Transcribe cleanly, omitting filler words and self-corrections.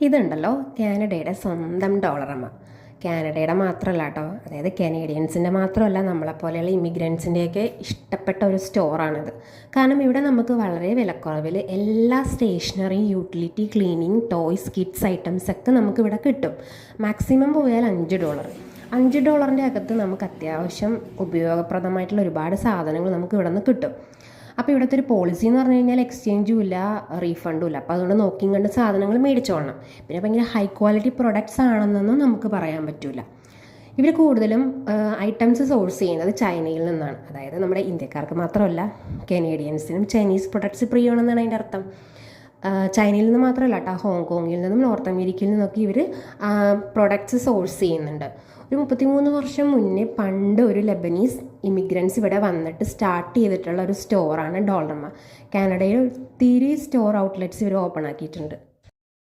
ഇതുണ്ടല്ലോ കാനഡയുടെ സ്വന്തം ഡോളറമ്മ. കാനഡയുടെ മാത്രമല്ല കേട്ടോ, അതായത് കനേഡിയൻസിൻ്റെ മാത്രമല്ല, നമ്മളെപ്പോലെയുള്ള ഇമിഗ്രൻസിൻ്റെയൊക്കെ ഇഷ്ടപ്പെട്ട ഒരു സ്റ്റോറാണിത്. കാരണം ഇവിടെ നമുക്ക് വളരെ വിലക്കുറവിൽ എല്ലാ stationery, utility, cleaning, toys, kids items ഒക്കെ നമുക്ക് ഇവിടെ കിട്ടും. മാക്സിമം പോയാൽ $5. $5 അകത്ത് നമുക്ക് അത്യാവശ്യം ഉപയോഗപ്രദമായിട്ടുള്ള ഒരുപാട് സാധനങ്ങൾ നമുക്ക് ഇവിടെ നിന്ന് കിട്ടും. അപ്പോൾ ഇവിടുത്തെ ഒരു പോളിസി എന്ന് പറഞ്ഞു കഴിഞ്ഞാൽ എക്സ്ചേഞ്ചും ഇല്ല, റീഫണ്ടും ഇല്ല. അപ്പോൾ അതുകൊണ്ട് നോക്കിയും കണ്ട് സാധനങ്ങൾ മേടിച്ചോളണം. പിന്നെ ഭയങ്കര ഹൈ ക്വാളിറ്റി പ്രൊഡക്ട്സ് ആണെന്നൊന്നും നമുക്ക് പറയാൻ പറ്റില്ല. ഇവർ കൂടുതലും ഐറ്റംസ് സോഴ്സ് ചെയ്യുന്നത് ചൈനയിൽ നിന്നാണ്. അതായത് നമ്മുടെ ഇന്ത്യക്കാർക്ക് മാത്രമല്ല, കനേഡിയൻസിനും ചൈനീസ് പ്രൊഡക്ട്സ് പ്രിയമാണെന്നാണ് അതിൻ്റെ അർത്ഥം. ചൈനയിൽ നിന്ന് മാത്രമല്ല കേട്ടോ, ഹോങ്കോങ്ങിൽ നിന്നും നോർത്ത് അമേരിക്കയിൽ നിന്നൊക്കെ ഇവർ പ്രൊഡക്ട്സ് സോഴ്സ് ചെയ്യുന്നുണ്ട്. ഒരു 33 വർഷം മുന്നേ പണ്ട് ഒരു ലെബനീസ് ഇമിഗ്രൻസ് ഇവിടെ വന്നിട്ട് സ്റ്റാർട്ട് ചെയ്തിട്ടുള്ള ഒരു സ്റ്റോറാണ് ഡോളറമ്മ. കാനഡയിൽ ഒത്തിരി സ്റ്റോർ ഔട്ട്ലെറ്റ്സ് ഇവർ ഓപ്പൺ ആക്കിയിട്ടുണ്ട്.